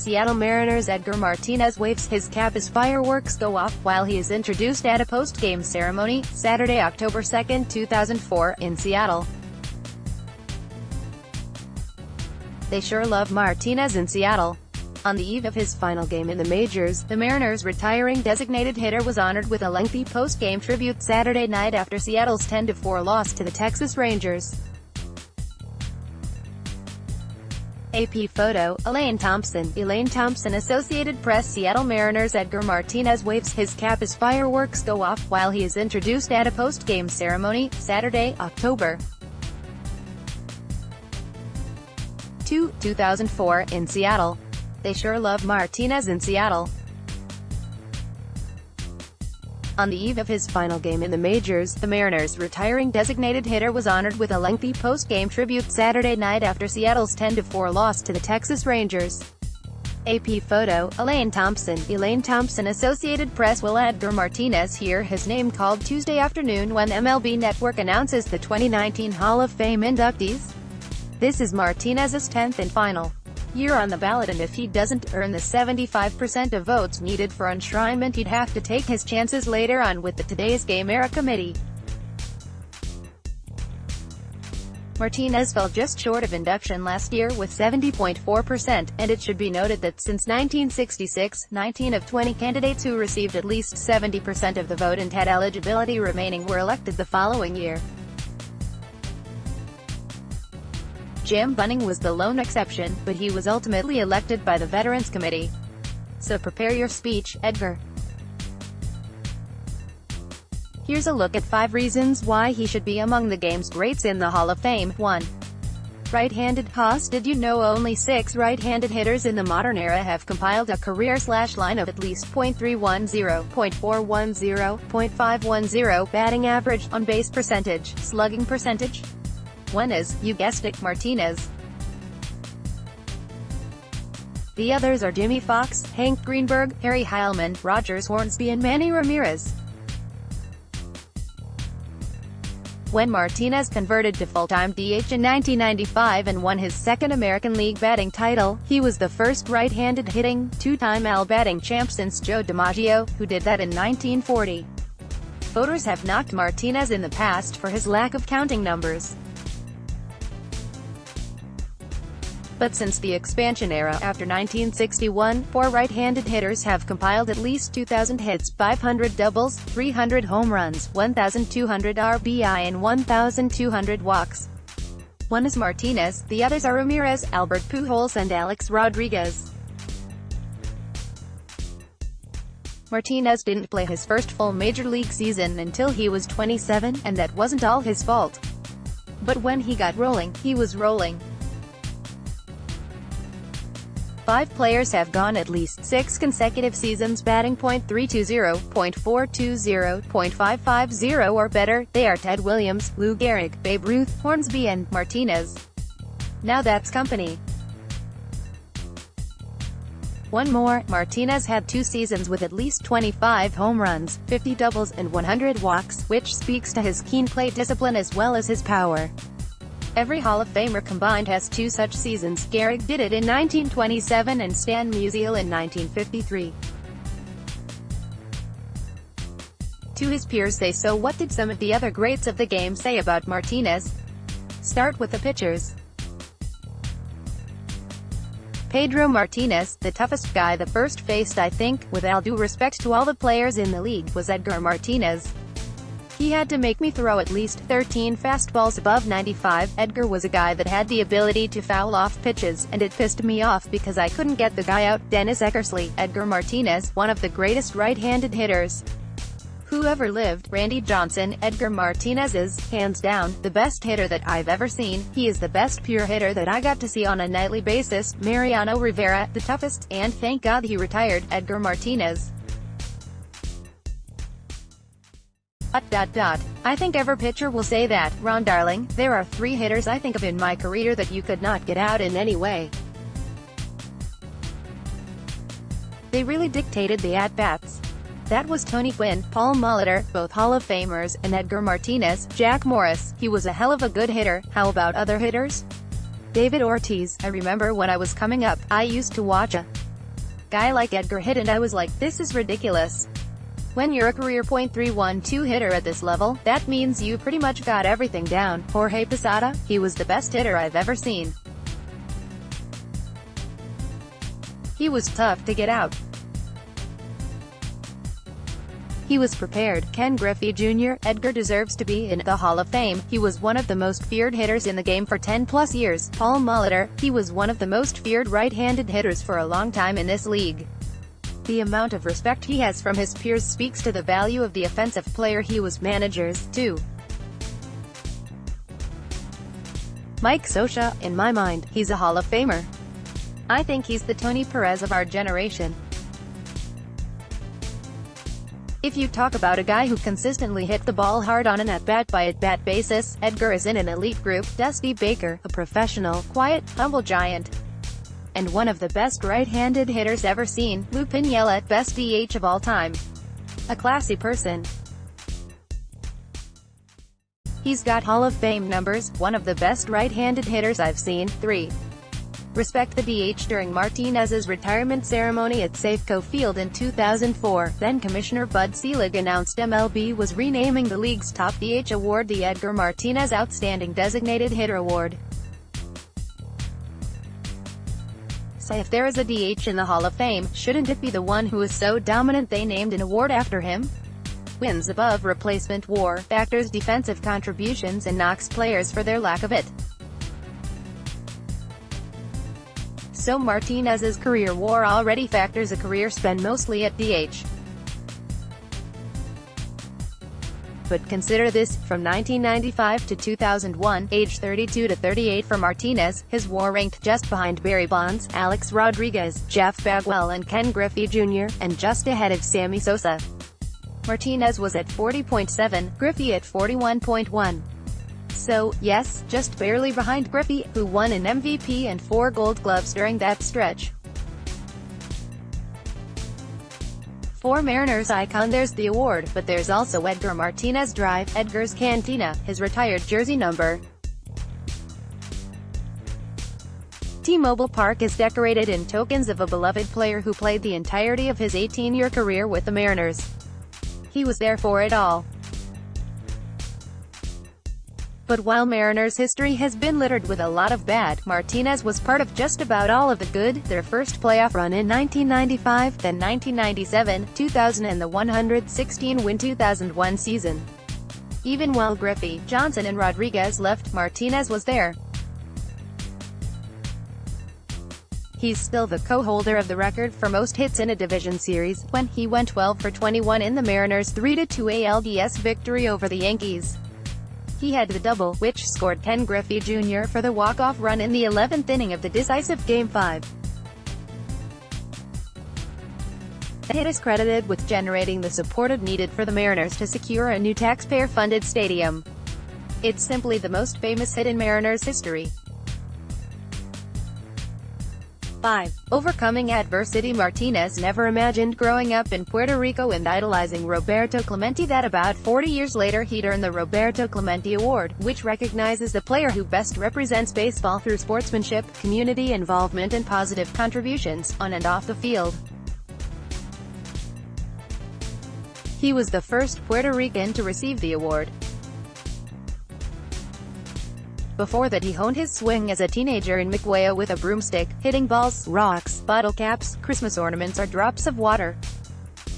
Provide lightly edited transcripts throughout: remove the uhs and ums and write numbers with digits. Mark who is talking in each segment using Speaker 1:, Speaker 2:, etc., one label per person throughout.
Speaker 1: Seattle Mariners Edgar Martinez waves his cap as fireworks go off while he is introduced at a post-game ceremony, Saturday, October 2, 2004, in Seattle. They sure love Martinez in Seattle. On the eve of his final game in the majors, the Mariners' retiring designated hitter was honored with a lengthy post-game tribute Saturday night after Seattle's 10-4 loss to the Texas Rangers. AP photo, Elaine Thompson. Elaine Thompson, Associated Press. Seattle Mariners Edgar Martinez waves his cap as fireworks go off while he is introduced at a post-game ceremony, Saturday, October 2, 2004, in Seattle. They sure love Martinez in Seattle. On the eve of his final game in the majors, the Mariners' retiring designated hitter was honored with a lengthy post-game tribute Saturday night after Seattle's 10-4 loss to the Texas Rangers. AP photo, Elaine Thompson. Elaine Thompson, Associated Press. Will Edgar Martinez hear his name called Tuesday afternoon when MLB Network announces the 2019 Hall of Fame inductees? This is Martinez's 10th and final year on the ballot, and if he doesn't earn the 75% of votes needed for enshrinement, he'd have to take his chances later on with the Today's Game era committee. Martinez fell just short of induction last year with 70.4%, and it should be noted that since 1966, 19 of 20 candidates who received at least 70% of the vote and had eligibility remaining were elected the following year. Jim Bunning was the lone exception, but he was ultimately elected by the Veterans Committee. So prepare your speech, Edgar. Here's a look at 5 reasons why he should be among the game's greats in the Hall of Fame. 1. Right-handed Haas. Did you know only 6 right-handed hitters in the modern era have compiled a career/line of at least .310, .410, .510 batting average, on-base percentage, slugging percentage? One is, you guessed it, Martinez. The others are Jimmy Fox, Hank Greenberg, Harry Heilmann, Rogers Hornsby and Manny Ramirez. When Martinez converted to full-time DH in 1995 and won his second American League batting title, he was the first right-handed hitting, 2-time AL batting champ since Joe DiMaggio, who did that in 1940. Voters have knocked Martinez in the past for his lack of counting numbers. But since the expansion era, after 1961, 4 right-handed hitters have compiled at least 2,000 hits, 500 doubles, 300 home runs, 1,200 RBI and 1,200 walks. One is Martinez, the others are Ramirez, Albert Pujols and Alex Rodriguez. Martinez didn't play his first full major league season until he was 27, and that wasn't all his fault. But when he got rolling, he was rolling. 5 players have gone at least 6 consecutive seasons batting .320, .420, .550 or better. They are Ted Williams, Lou Gehrig, Babe Ruth, Hornsby and Martinez. Now that's company. One more, Martinez had 2 seasons with at least 25 home runs, 50 doubles and 100 walks, which speaks to his keen plate discipline as well as his power. Every Hall of Famer combined has 2 such seasons. Gehrig did it in 1927 and Stan Musial in 1953. To his peers they so what did some of the other greats of the game say about Martinez? Start with the pitchers. Pedro Martinez, the toughest guy the first faced, I think, with all due respect to all the players in the league, was Edgar Martinez. He had to make me throw at least 13 fastballs above 95. Edgar was a guy that had the ability to foul off pitches, and it pissed me off because I couldn't get the guy out. Dennis Eckersley. Edgar Martinez, one of the greatest right-handed hitters who ever lived. Randy Johnson. Edgar Martinez is, hands down, the best hitter that I've ever seen. He is the best pure hitter that I got to see on a nightly basis. Mariano Rivera, the toughest, and thank God he retired. Edgar Martinez. I think every pitcher will say that. Ron Darling. There are 3 hitters I think of in my career that you could not get out in any way. They really dictated the at-bats. That was Tony Gwynn, Paul Molitor, both Hall of Famers, and Edgar Martinez. Jack Morris. He was a hell of a good hitter. How about other hitters? David Ortiz. I remember when I was coming up, I used to watch a guy like Edgar hit and I was like, this is ridiculous. When you're a career .312 hitter at this level, that means you pretty much got everything down. Jorge Posada, he was the best hitter I've ever seen. He was tough to get out. He was prepared. Ken Griffey Jr., Edgar deserves to be in the Hall of Fame. He was one of the most feared hitters in the game for 10+ years. Paul Molitor, he was one of the most feared right-handed hitters for a long time in this league. The amount of respect he has from his peers speaks to the value of the offensive player he was. Managers, too. Mike Scioscia, in my mind, he's a Hall of Famer. I think he's the Tony Perez of our generation. If you talk about a guy who consistently hit the ball hard on an at-bat-by-at-bat basis, Edgar is in an elite group. Dusty Baker, a professional, quiet, humble giant, and one of the best right-handed hitters ever seen. Lou Piniella, best DH of all time. A classy person. He's got Hall of Fame numbers, one of the best right-handed hitters I've seen. 3. Respect the DH. During Martinez's retirement ceremony at Safeco Field in 2004, then-Commissioner Bud Selig announced MLB was renaming the league's top DH award the Edgar Martinez Outstanding Designated Hitter Award. Say if there is a DH in the Hall of Fame, shouldn't it be the one who is so dominant they named an award after him? Wins above replacement WAR, factors defensive contributions and knocks players for their lack of it. So Martinez's career WAR already factors a career spent mostly at DH. But consider this, from 1995 to 2001, age 32 to 38 for Martinez, his WAR ranked just behind Barry Bonds, Alex Rodriguez, Jeff Bagwell and Ken Griffey Jr., and just ahead of Sammy Sosa. Martinez was at 40.7, Griffey at 41.1. So, yes, just barely behind Griffey, who won an MVP and 4 Gold Gloves during that stretch. For Mariners icon there's the award, but there's also Edgar Martinez Drive, Edgar's Cantina, his retired jersey number. T-Mobile Park is decorated in tokens of a beloved player who played the entirety of his 18-year career with the Mariners. He was there for it all. But while Mariners' history has been littered with a lot of bad, Martinez was part of just about all of the good. Their first playoff run in 1995, then 1997, 2000 and the 116-win 2001 season. Even while Griffey, Johnson and Rodriguez left, Martinez was there. He's still the co-holder of the record for most hits in a division series, when he went 12 for 21 in the Mariners' 3-2 ALDS victory over the Yankees. He had the double, which scored Ken Griffey Jr. for the walk-off run in the 11th inning of the decisive Game 5. The hit is credited with generating the support it needed for the Mariners to secure a new taxpayer-funded stadium. It's simply the most famous hit in Mariners history. 5. Overcoming adversity. Martinez never imagined growing up in Puerto Rico and idolizing Roberto Clemente that about 40 years later he'd earn the Roberto Clemente Award, which recognizes the player who best represents baseball through sportsmanship, community involvement and positive contributions, on and off the field. He was the first Puerto Rican to receive the award. Before that he honed his swing as a teenager in Miquelao with a broomstick, hitting balls, rocks, bottle caps, Christmas ornaments or drops of water.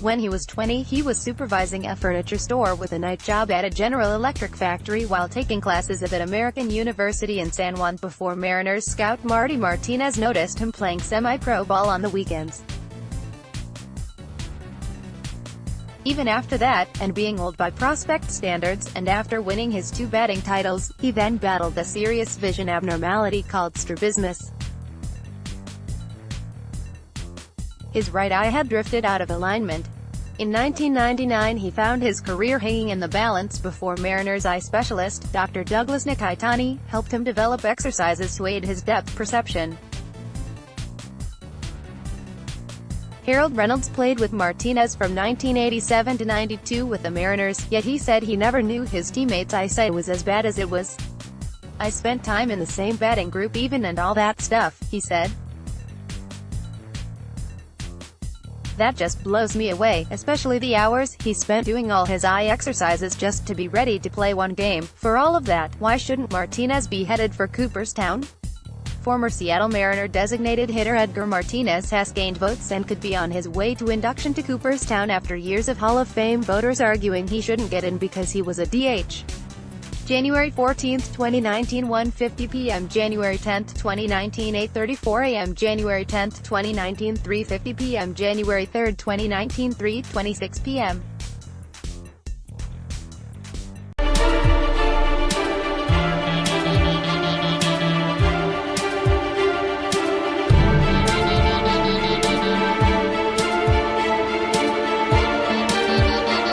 Speaker 1: When he was 20, he was supervising a furniture store with a night job at a General Electric factory while taking classes at an American University in San Juan before Mariners scout Marty Martinez noticed him playing semi-pro ball on the weekends. Even after that, and being old by prospect standards, and after winning his 2 batting titles, he then battled a serious vision abnormality called strabismus. His right eye had drifted out of alignment. In 1999 he found his career hanging in the balance before Mariners eye specialist, Dr. Douglas Nikaitani, helped him develop exercises to aid his depth perception. Harold Reynolds played with Martinez from 1987 to 92 with the Mariners, yet he said he never knew his teammates' eyesight was as bad as it was. "I spent time in the same batting group even and all that stuff," he said. That just blows me away, especially the hours he spent doing all his eye exercises just to be ready to play one game. For all of that, why shouldn't Martinez be headed for Cooperstown? Former Seattle Mariner designated hitter Edgar Martinez has gained votes and could be on his way to induction to Cooperstown after years of Hall of Fame voters arguing he shouldn't get in because he was a DH. January 14, 2019 1:50 p.m. January 10, 2019 8:34 a.m. January 10, 2019 3:50 p.m. January 3, 2019 3:26 p.m.